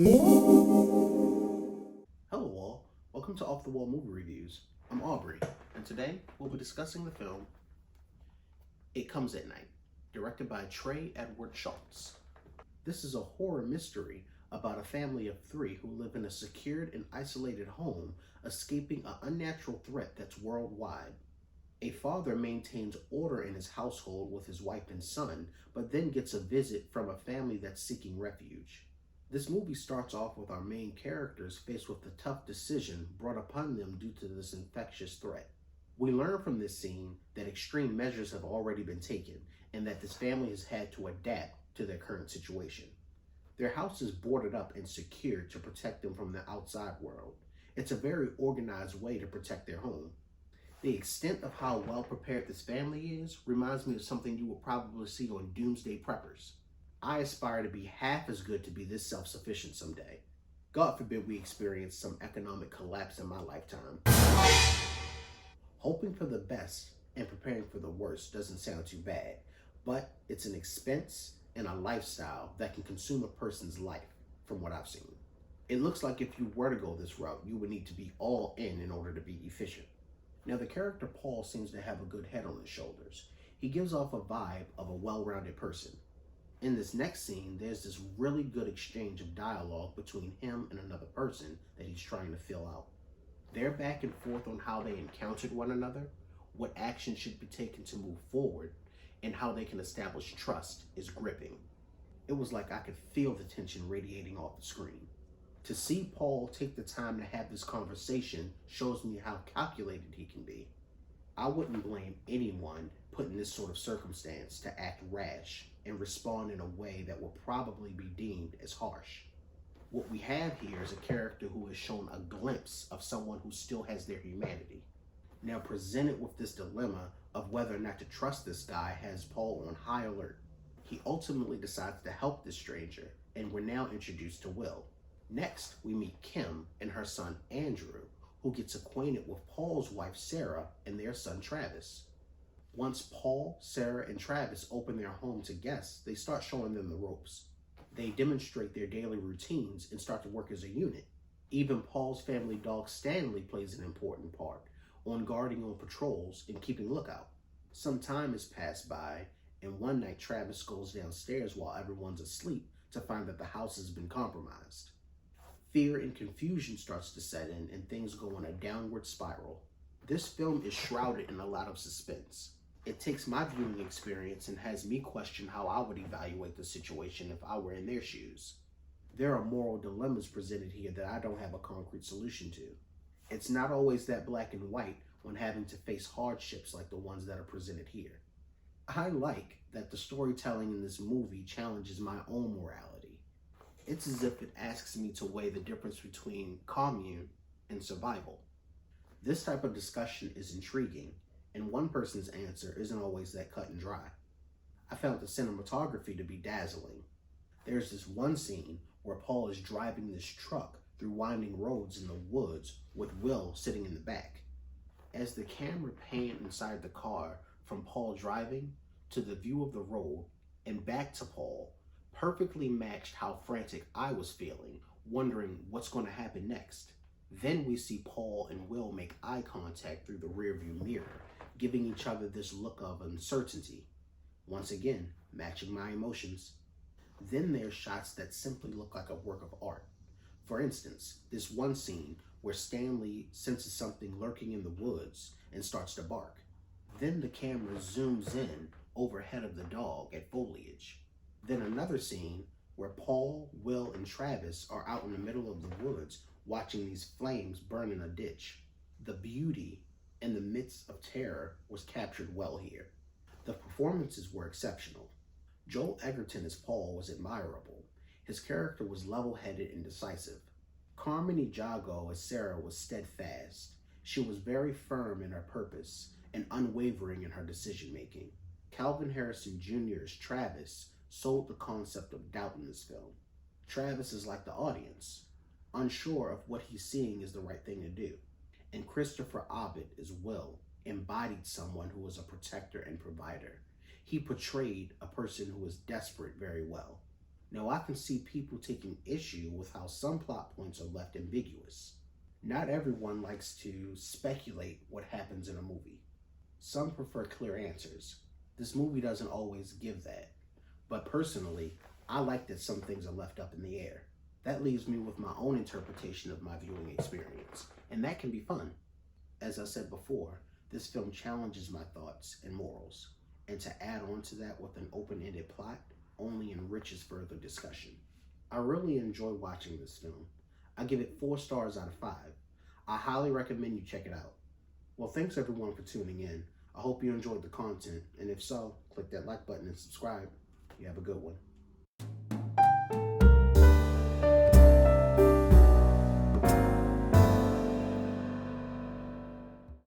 Hello all, welcome to Off the Wall Movie Reviews. I'm Aubrey, and today we'll be discussing the film It Comes at Night, directed by Trey Edward Schultz. This is a horror mystery about a family of three who live in a secured and isolated home, escaping an unnatural threat that's worldwide. A father maintains order in his household with his wife and son, but then gets a visit from a family that's seeking refuge. This movie starts off with our main characters faced with the tough decision brought upon them due to this infectious threat. We learn from this scene that extreme measures have already been taken and that this family has had to adapt to their current situation. Their house is boarded up and secured to protect them from the outside world. It's a very organized way to protect their home. The extent of how well prepared this family is reminds me of something you will probably see on Doomsday Preppers. I aspire to be half as good to be this self-sufficient someday. God forbid we experience some economic collapse in my lifetime. Hoping for the best and preparing for the worst doesn't sound too bad, but it's an expense and a lifestyle that can consume a person's life, from what I've seen. It looks like if you were to go this route, you would need to be all in order to be efficient. Now, the character Paul seems to have a good head on his shoulders. He gives off a vibe of a well-rounded person. In this next scene, there's this really good exchange of dialogue between him and another person that he's trying to fill out. Their back and forth on how they encountered one another, what action should be taken to move forward, and how they can establish trust is gripping. It was like I could feel the tension radiating off the screen. To see Paul take the time to have this conversation shows me how calculated he can be. I wouldn't blame anyone put in this sort of circumstance to act rash and respond in a way that will probably be deemed as harsh. What we have here is a character who has shown a glimpse of someone who still has their humanity. Now, presented with this dilemma of whether or not to trust this guy has Paul on high alert. He ultimately decides to help this stranger, and we're now introduced to Will. Next, we meet Kim and her son Andrew, who gets acquainted with Paul's wife Sarah and their son Travis. Once Paul, Sarah, and Travis open their home to guests, they start showing them the ropes. They demonstrate their daily routines and start to work as a unit. Even Paul's family dog Stanley plays an important part, on guarding on patrols and keeping lookout. Some time has passed by, and one night Travis goes downstairs while everyone's asleep to find that the house has been compromised. Fear and confusion starts to set in, and things go on a downward spiral. This film is shrouded in a lot of suspense. It takes my viewing experience and has me question how I would evaluate the situation if I were in their shoes. There are moral dilemmas presented here that I don't have a concrete solution to. It's not always that black and white when having to face hardships like the ones that are presented here. I like that the storytelling in this movie challenges my own morality. It's as if it asks me to weigh the difference between commune and survival. This type of discussion is intriguing, and one person's answer isn't always that cut and dry. I found the cinematography to be dazzling. There's this one scene where Paul is driving this truck through winding roads in the woods with Will sitting in the back. As the camera panned inside the car from Paul driving to the view of the road and back to Paul, perfectly matched how frantic I was feeling, wondering what's going to happen next. Then we see Paul and Will make eye contact through the rearview mirror, giving each other this look of uncertainty. Once again, matching my emotions. Then there's shots that simply look like a work of art. For instance, this one scene where Stanley senses something lurking in the woods and starts to bark. Then the camera zooms in overhead of the dog at foliage. Then another scene where Paul, Will, and Travis are out in the middle of the woods watching these flames burn in a ditch. The beauty in the midst of terror was captured well here. The performances were exceptional. Joel Egerton as Paul was admirable. His character was level-headed and decisive. Carmine Jago as Sarah was steadfast. She was very firm in her purpose and unwavering in her decision-making. Calvin Harrison Jr. as Travis sold the concept of doubt in this film. Travis is like the audience, unsure of what he's seeing is the right thing to do. And Christopher Abbott as Will embodied someone who was a protector and provider. He portrayed a person who was desperate very well. Now, I can see people taking issue with how some plot points are left ambiguous. Not everyone likes to speculate what happens in a movie. Some prefer clear answers. This movie doesn't always give that. But personally, I like that some things are left up in the air. That leaves me with my own interpretation of my viewing experience, and that can be fun. As I said before, this film challenges my thoughts and morals, and to add on to that with an open-ended plot only enriches further discussion. I really enjoy watching this film. I give it 4 stars out of 5. I highly recommend you check it out. Well, thanks everyone for tuning in. I hope you enjoyed the content, and if so, click that like button and subscribe. You have a good one.